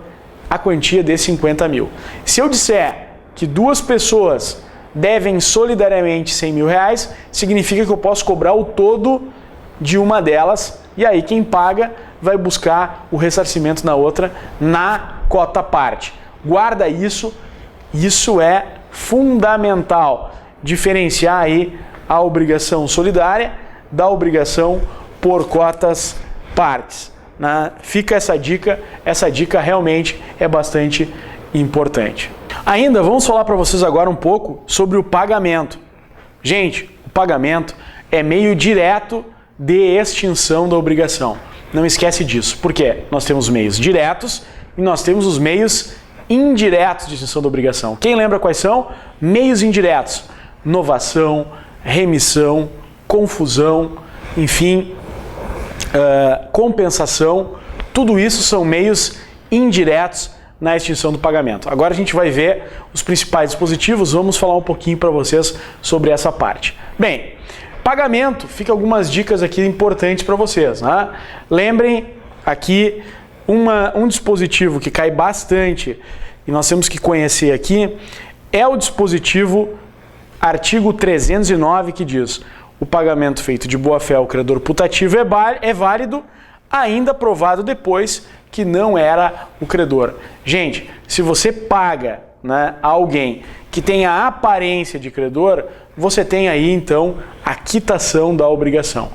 Speaker 1: a quantia de 50 mil. Se eu disser que 2 pessoas devem solidariamente 100 mil reais, significa que eu posso cobrar o todo de uma delas, e aí quem paga vai buscar o ressarcimento na outra na cota parte. Guarda isso, isso é fundamental, diferenciar aí a obrigação solidária da obrigação por cotas partes. Né? Fica essa dica realmente é bastante importante. Ainda vamos falar para vocês agora um pouco sobre o pagamento. Gente, o pagamento é meio direto de extinção da obrigação. não esquece disso. Por quê? Nós temos meios diretos e nós temos os meios indiretos de extinção da obrigação. Quem lembra quais são? Meios indiretos. Novação, remissão, confusão, enfim, compensação. Tudo isso são meios indiretos na extinção do pagamento. Agora a gente vai ver os principais dispositivos, vamos falar um pouquinho para vocês sobre essa parte. Bem, pagamento, fica algumas dicas aqui importantes para vocês, né? Lembrem aqui um dispositivo que cai bastante e nós temos que conhecer aqui, é o dispositivo artigo 309, que diz: o pagamento feito de boa-fé ao credor putativo é válido, ainda provado depois que não era o credor. Gente, se você paga, né, a alguém que tem a aparência de credor, você tem aí então a quitação da obrigação.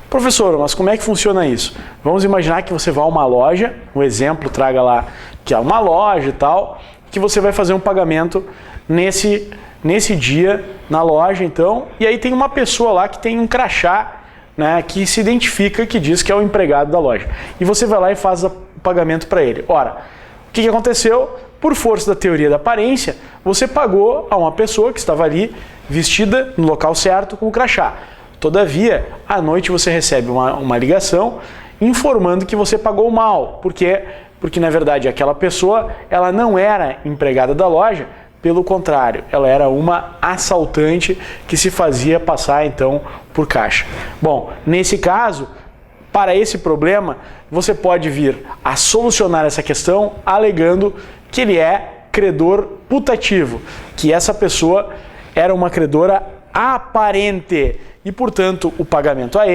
Speaker 1: Professor, mas como é que funciona isso? Vamos imaginar que você vai a uma loja, um exemplo, traga lá que é uma loja e tal, que você vai fazer um pagamento nesse dia na loja, então, e aí tem uma pessoa lá que tem um crachá, né, que se identifica, que diz que é o empregado da loja. E você vai lá e faz o pagamento para ele. Ora, o que aconteceu? Por força da teoria da aparência, você pagou a uma pessoa que estava ali vestida no local certo com o crachá. Todavia, à noite você recebe uma ligação informando que você pagou mal. Por quê? Porque, na verdade, aquela pessoa ela não era empregada da loja, pelo contrário, ela era uma assaltante que se fazia passar, então, por caixa. Bom, nesse caso, para esse problema, você pode vir a solucionar essa questão alegando que ele é credor putativo, que essa pessoa era uma credora aparente e, portanto, o pagamento a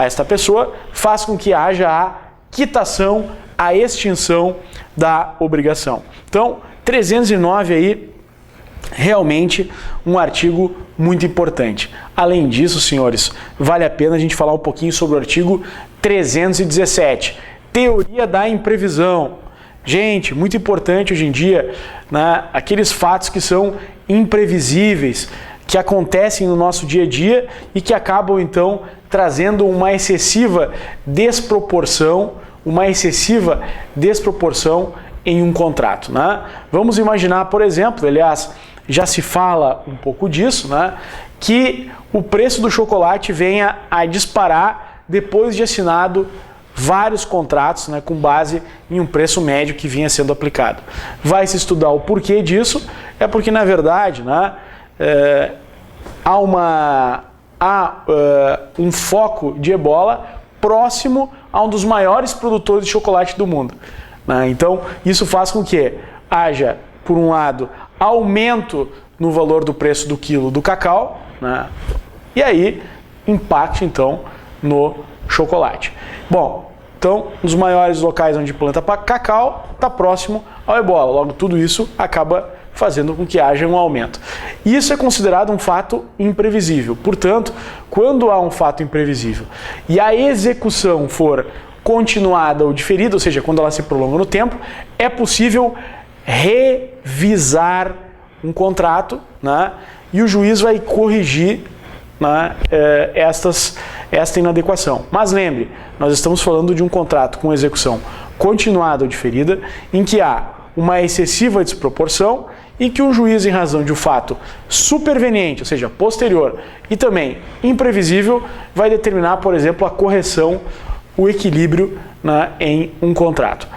Speaker 1: esta pessoa, faz com que haja a quitação, a extinção da obrigação. Então, 309 aí, realmente um artigo muito importante. Além disso, senhores, vale a pena a gente falar um pouquinho sobre o artigo 317, teoria da imprevisão. Gente, muito importante hoje em dia, né, aqueles fatos que são imprevisíveis, que acontecem no nosso dia a dia e que acabam, então, trazendo uma excessiva desproporção em um contrato, né? Vamos imaginar, por exemplo, aliás, já se fala um pouco disso, né, que o preço do chocolate venha a disparar depois de assinado vários contratos, né, com base em um preço médio que vinha sendo aplicado. Vai se estudar o porquê disso, é porque, na verdade, né, há um foco de ebola próximo a um dos maiores produtores de chocolate do mundo. Então, isso faz com que haja, por um lado, aumento no valor do preço do quilo do cacau, né? E aí impacte, então, no chocolate. Bom, então, os maiores locais onde planta cacau está próximo ao ebola. Logo, tudo isso acaba fazendo com que haja um aumento. Isso é considerado um fato imprevisível. Portanto, quando há um fato imprevisível e a execução for continuada ou diferida, ou seja, quando ela se prolonga no tempo, é possível revisar um contrato, né, e o juiz vai corrigir, né, esta inadequação. Mas lembre, nós estamos falando de um contrato com execução continuada ou diferida, em que há uma excessiva desproporção e que o juiz, em razão de um fato superveniente, ou seja, posterior, e também imprevisível, vai determinar, por exemplo, a correção, o equilíbrio, né, em um contrato.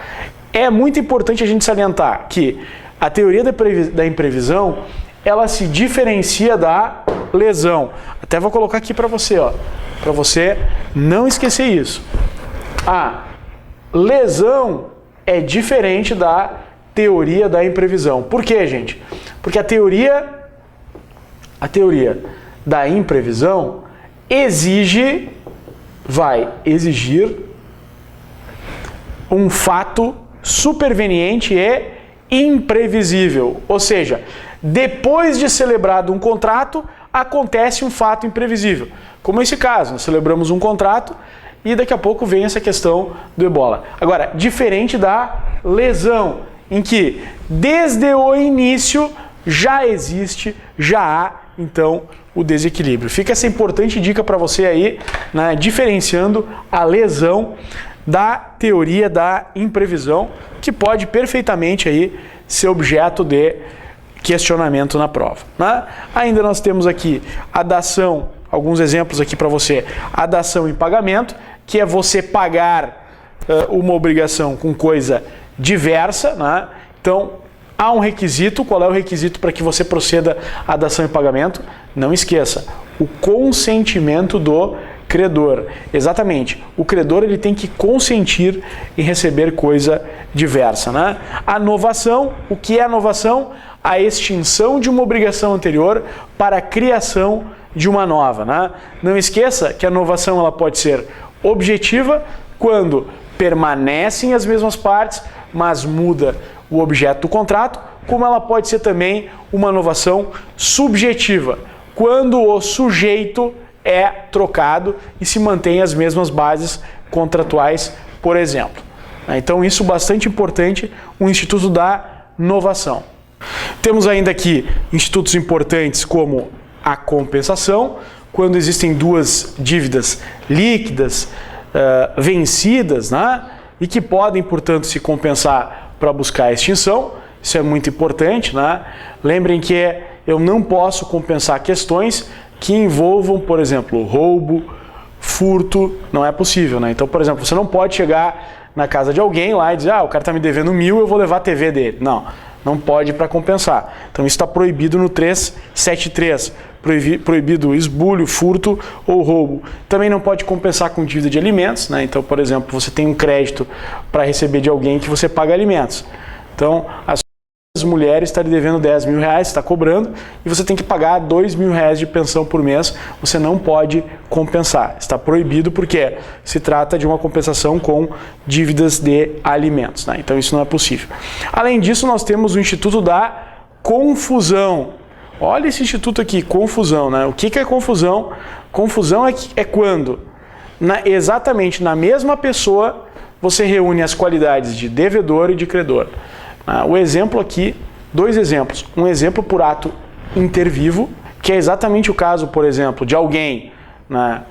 Speaker 1: É muito importante a gente salientar que a teoria da imprevisão, ela se diferencia da lesão. Até vou colocar aqui para você, para você não esquecer isso. A lesão é diferente da teoria da imprevisão. Por quê, gente? Porque a teoria da imprevisão vai exigir um fato superveniente e imprevisível. Ou seja, depois de celebrado um contrato, acontece um fato imprevisível. Como esse caso, nós celebramos um contrato e daqui a pouco vem essa questão do ebola. Agora, diferente da lesão, em que desde o início já há, então, o desequilíbrio. Fica essa importante dica para você aí, né, diferenciando a lesão da teoria da imprevisão, que pode perfeitamente aí ser objeto de questionamento na prova, né? Ainda nós temos aqui a dação, alguns exemplos aqui para você. A dação em pagamento, que é você pagar uma obrigação com coisa diversa, né? Então, há um requisito. Qual é o requisito para que você proceda à dação em pagamento? Não esqueça, o consentimento do credor. Exatamente, o credor ele tem que consentir em receber coisa diversa, né? A novação, o que é a novação? A extinção de uma obrigação anterior para a criação de uma nova, né? Não esqueça que a novação ela pode ser objetiva, quando permanecem as mesmas partes, mas muda o objeto do contrato, como ela pode ser também uma novação subjetiva, quando o sujeito é trocado e se mantém as mesmas bases contratuais, por exemplo. Então isso é bastante importante, o Instituto da Novação. Temos ainda aqui institutos importantes como a compensação, quando existem duas dívidas líquidas vencidas, né? E que podem, portanto, se compensar para buscar a extinção. Isso é muito importante, né? Lembrem que eu não posso compensar questões que envolvam, por exemplo, roubo, furto, não é possível, né? Então, por exemplo, você não pode chegar na casa de alguém lá e dizer, o cara está me devendo 1.000, eu vou levar a TV dele. Não pode para compensar. Então, isso está proibido no 373. Proibido esbulho, furto ou roubo. Também não pode compensar com dívida de alimentos, né? Então, por exemplo, você tem um crédito para receber de alguém que você paga alimentos. Então, as mulheres estão lhe devendo 10 mil reais, está cobrando, e você tem que pagar 2 mil reais de pensão por mês, você não pode compensar. Está proibido porque se trata de uma compensação com dívidas de alimentos, né? Então isso não é possível. Além disso, nós temos o Instituto da Confusão. Olha esse instituto aqui, confusão, né? O que é confusão? Confusão é quando, exatamente na mesma pessoa, você reúne as qualidades de devedor e de credor. O exemplo aqui, dois exemplos. Um exemplo por ato intervivo, que é exatamente o caso, por exemplo, de alguém, né,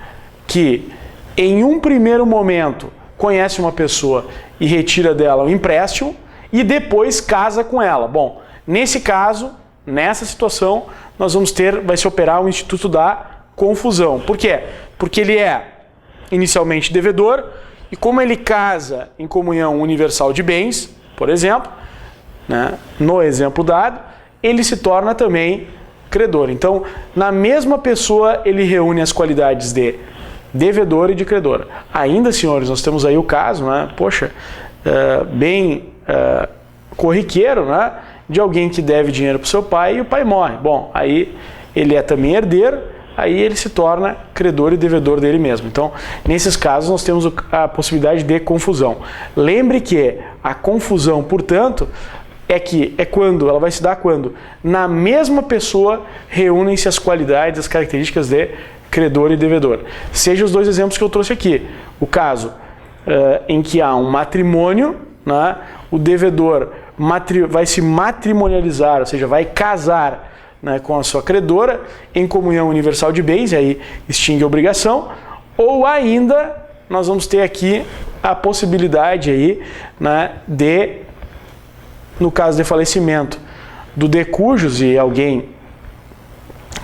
Speaker 1: que em um primeiro momento conhece uma pessoa e retira dela um empréstimo e depois casa com ela. Bom, nesse caso, nessa situação, vai se operar o Instituto da Confusão. Por quê? Porque ele é inicialmente devedor e como ele casa em comunhão universal de bens, por exemplo, né, no exemplo dado, ele se torna também credor. Então, na mesma pessoa, ele reúne as qualidades de devedor e de credor. Ainda, senhores, nós temos aí o caso, né, bem corriqueiro, né, de alguém que deve dinheiro para o seu pai e o pai morre. Bom, aí ele é também herdeiro, aí ele se torna credor e devedor dele mesmo. Então, nesses casos, nós temos a possibilidade de confusão. Lembre que a confusão, portanto, ela vai se dar quando na mesma pessoa reúnem-se as qualidades, as características de credor e devedor. Seja os dois exemplos que eu trouxe aqui. O caso em que há um matrimônio, né, o devedor vai se matrimonializar, ou seja, vai casar, né, com a sua credora em comunhão universal de bens, e aí extingue a obrigação, ou ainda nós vamos ter aqui a possibilidade aí, né, no caso de falecimento do de cujos e alguém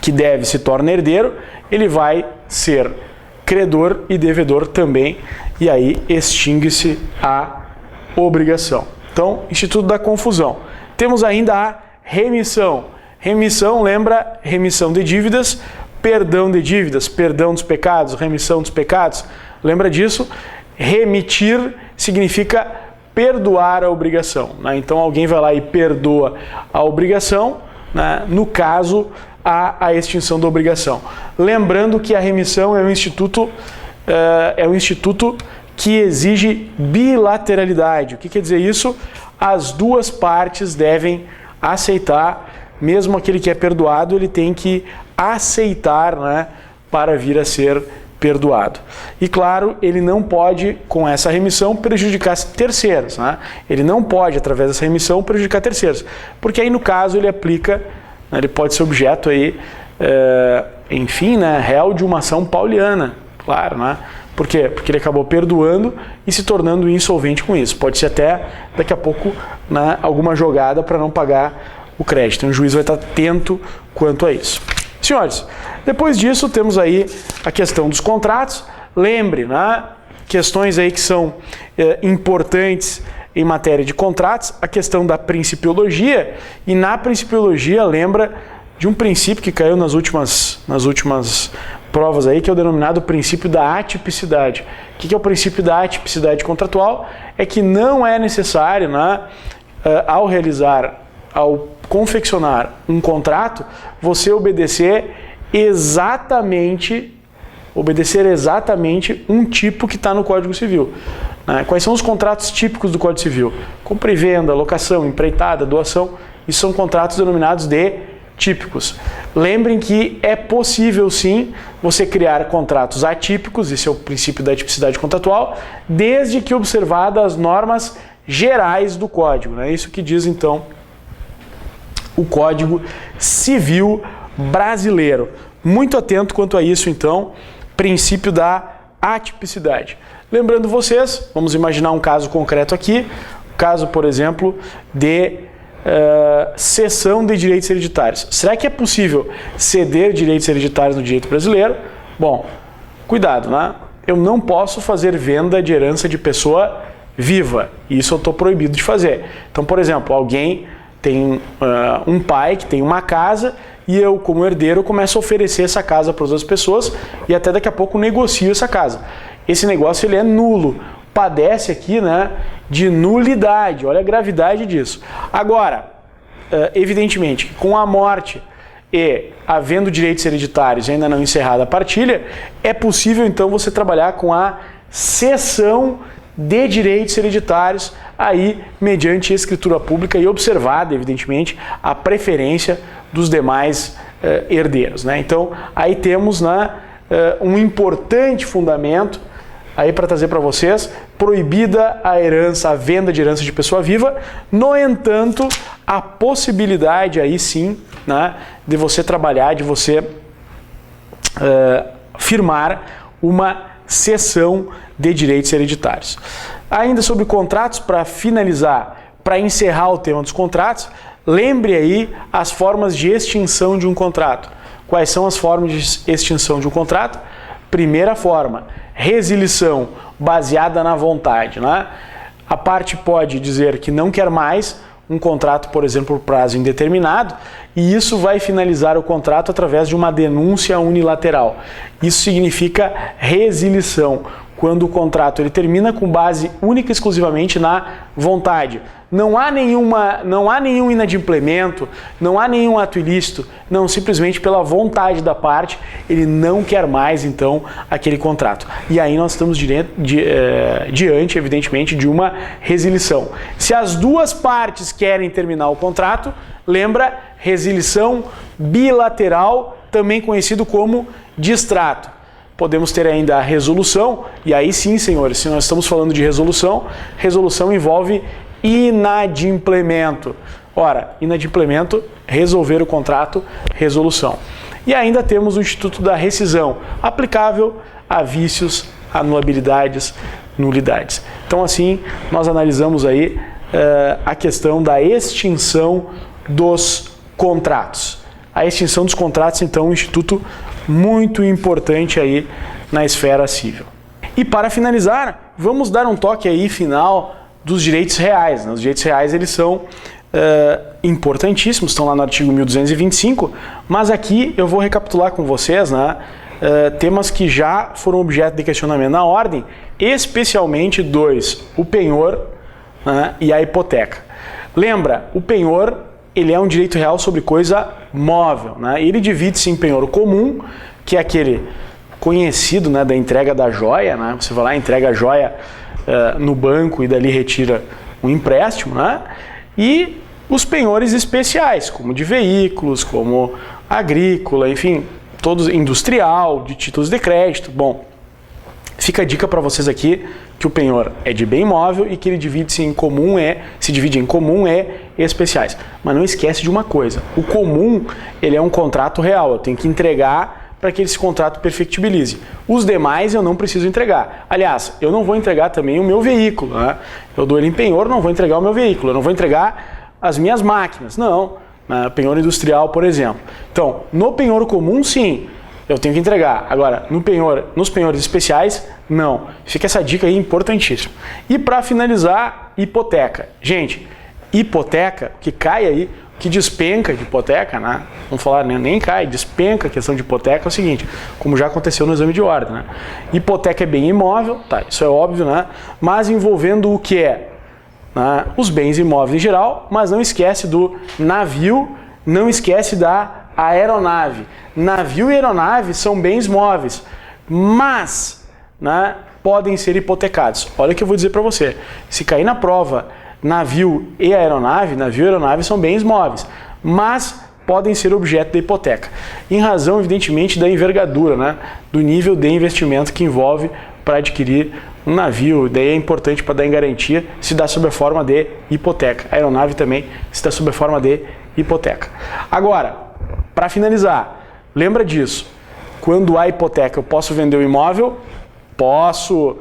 Speaker 1: que deve se torna herdeiro, ele vai ser credor e devedor também, e aí extingue-se a obrigação. Então, Instituto da Confusão. Temos ainda a remissão. Remissão, lembra? Remissão de dívidas, perdão de dívidas, perdão dos pecados, remissão dos pecados. Lembra disso? Remitir significa perdoar a obrigação, né? Então alguém vai lá e perdoa a obrigação, né? No caso, a extinção da obrigação. Lembrando que a remissão é um instituto que exige bilateralidade. O que quer dizer isso? As duas partes devem aceitar, mesmo aquele que é perdoado, ele tem que aceitar, né, para vir a ser perdoado. E claro, ele não pode, com essa remissão, prejudicar terceiros, né? Ele não pode, através dessa remissão, prejudicar terceiros. Porque aí, no caso, ele aplica, né, ele pode ser objeto aí, enfim, né, réu de uma ação pauliana, claro, né? Por quê? Porque ele acabou perdoando e se tornando insolvente com isso. Pode ser até daqui a pouco, né, alguma jogada para não pagar o crédito. Então, o juiz vai estar atento quanto a isso. Senhores, depois disso temos aí a questão dos contratos. Lembre, né, questões aí que são importantes em matéria de contratos, a questão da principiologia, e na principiologia lembra de um princípio que caiu nas últimas provas aí, que é o denominado princípio da atipicidade. O que é o princípio da atipicidade contratual? É que não é necessário, né, ao confeccionar um contrato, você obedecer exatamente um tipo que está no Código Civil. Quais são os contratos típicos do Código Civil? Compra e venda, locação, empreitada, doação. Isso são contratos denominados de típicos. Lembrem que é possível sim você criar contratos atípicos, esse é o princípio da tipicidade contratual, desde que observadas as normas gerais do Código. É isso que diz então o Código Civil brasileiro. Muito atento quanto a isso então, princípio da atipicidade. Lembrando vocês, vamos imaginar um caso concreto aqui, caso, por exemplo, de cessão de direitos hereditários. Será que é possível ceder direitos hereditários no direito brasileiro? Bom, cuidado, né? Eu não posso fazer venda de herança de pessoa viva. Isso eu estou proibido de fazer. Então, por exemplo, alguém tem um pai que tem uma casa e eu, como herdeiro, começo a oferecer essa casa para outras pessoas e até daqui a pouco negocio essa casa. Esse negócio ele é nulo. Padece aqui, né, de nulidade. Olha a gravidade disso. Agora, evidentemente, com a morte e havendo direitos hereditários e ainda não encerrada a partilha, é possível então você trabalhar com a cessão de direitos hereditários, aí mediante escritura pública e observada, evidentemente, a preferência dos demais herdeiros, né? Então, aí temos, né, um importante fundamento aí para trazer para vocês: proibida a herança, a venda de herança de pessoa viva. No entanto, a possibilidade aí sim, né, de você trabalhar, de você firmar uma cessão de direitos hereditários. Ainda sobre contratos, para finalizar, para encerrar o tema dos contratos, lembre aí as formas de extinção de um contrato. Quais são as formas de extinção de um contrato? Primeira forma, resilição baseada na vontade, né? A parte pode dizer que não quer mais um contrato, por exemplo, por prazo indeterminado, e isso vai finalizar o contrato através de uma denúncia unilateral. Isso significa resilição, quando o contrato ele termina com base única e exclusivamente na vontade. Não há nenhum inadimplemento, não há nenhum ato ilícito, não, simplesmente pela vontade da parte, ele não quer mais, então, aquele contrato. E aí nós estamos diante, evidentemente, de uma resilição. Se as duas partes querem terminar o contrato, lembra, resilição bilateral, também conhecido como distrato. Podemos ter ainda a resolução, e aí sim, senhores, se nós estamos falando de resolução, resolução envolve inadimplemento. Ora, inadimplemento, resolver o contrato, resolução. E ainda temos o Instituto da Rescisão, aplicável a vícios, anulabilidades, nulidades. Então, assim, nós analisamos aí a questão da extinção dos contratos. A extinção dos contratos, então, um instituto muito importante aí na esfera civil. E para finalizar, vamos dar um toque aí final dos direitos reais. Os direitos reais, eles são importantíssimos, estão lá no artigo 1225, mas aqui eu vou recapitular com vocês, né, temas que já foram objeto de questionamento na ordem, especialmente dois: o penhor, né, e a hipoteca. Lembra, o penhor ele é um direito real sobre coisa móvel, né? Ele divide-se em penhor comum, que é aquele conhecido, né, da entrega da joia, né? Você vai lá, entrega a joia no banco e dali retira um empréstimo, né? E os penhores especiais, como de veículos, como agrícola, enfim, todos, industrial, de títulos de crédito. Bom, fica a dica para vocês aqui que o penhor é de bem imóvel e que ele se divide em comum e especiais. Mas não esquece de uma coisa: o comum ele é um contrato real, eu tenho que entregar para que esse contrato perfectibilize. Os demais eu não preciso entregar. Aliás, eu não vou entregar também o meu veículo, né? Eu dou ele em penhor, não vou entregar o meu veículo, eu não vou entregar as minhas máquinas, não. Penhor industrial, por exemplo. Então, no penhor comum, sim, eu tenho que entregar. Agora, nos penhores especiais, não. Fica essa dica aí importantíssima. E para finalizar, hipoteca. Gente, hipoteca, que cai aí, que despenca de hipoteca, né? Vamos falar, né? Nem cai, despenca a questão de hipoteca é o seguinte, como já aconteceu no exame de ordem, né? Hipoteca é bem imóvel, tá? Isso é óbvio, né? Mas envolvendo o que é? Né? Os bens imóveis em geral, mas não esquece do navio, não esquece da aeronave. Navio e aeronave são bens móveis, mas, né, podem ser hipotecados. Olha o que eu vou dizer para você. Se cair na prova navio e aeronave são bens móveis, mas podem ser objeto da hipoteca, em razão, evidentemente, da envergadura, né, do nível de investimento que envolve para adquirir um navio. Daí é importante para dar em garantia se dá sob a forma de hipoteca. A aeronave também se dá sob a forma de hipoteca. Agora, para finalizar, lembra disso. Quando há hipoteca, eu posso vender o imóvel? Posso.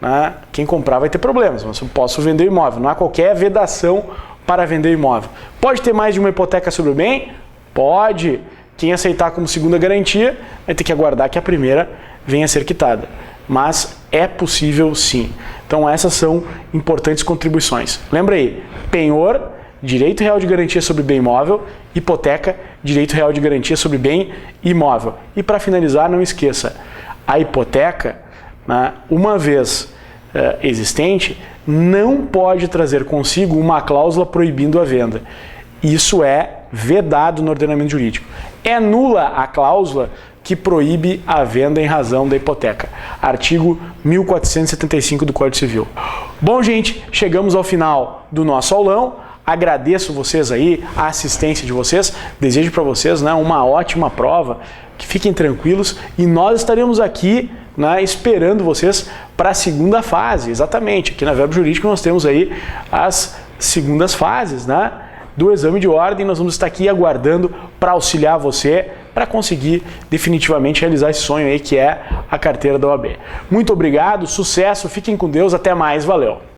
Speaker 1: Né? Quem comprar vai ter problemas, mas eu posso vender o imóvel. Não há qualquer vedação para vender o imóvel. Pode ter mais de uma hipoteca sobre o bem? Pode. Quem aceitar como segunda garantia vai ter que aguardar que a primeira venha a ser quitada. Mas é possível sim. Então essas são importantes contribuições. Lembra aí, penhor, direito real de garantia sobre bem imóvel, hipoteca, direito real de garantia sobre bem imóvel. E para finalizar, não esqueça, a hipoteca, né, uma vez existente, não pode trazer consigo uma cláusula proibindo a venda. Isso é vedado no ordenamento jurídico. É nula a cláusula que proíbe a venda em razão da hipoteca. Artigo 1475 do Código Civil. Bom, gente, chegamos ao final do nosso aulão. Agradeço vocês aí, a assistência de vocês. Desejo para vocês, né, uma ótima prova. Que fiquem tranquilos e nós estaremos aqui, né, esperando vocês para a segunda fase. Exatamente, aqui na Verbo Jurídico nós temos aí as segundas fases, né, do exame de ordem. Nós vamos estar aqui aguardando para auxiliar você para conseguir definitivamente realizar esse sonho aí que é a carteira da OAB. Muito obrigado, sucesso, fiquem com Deus, até mais, valeu!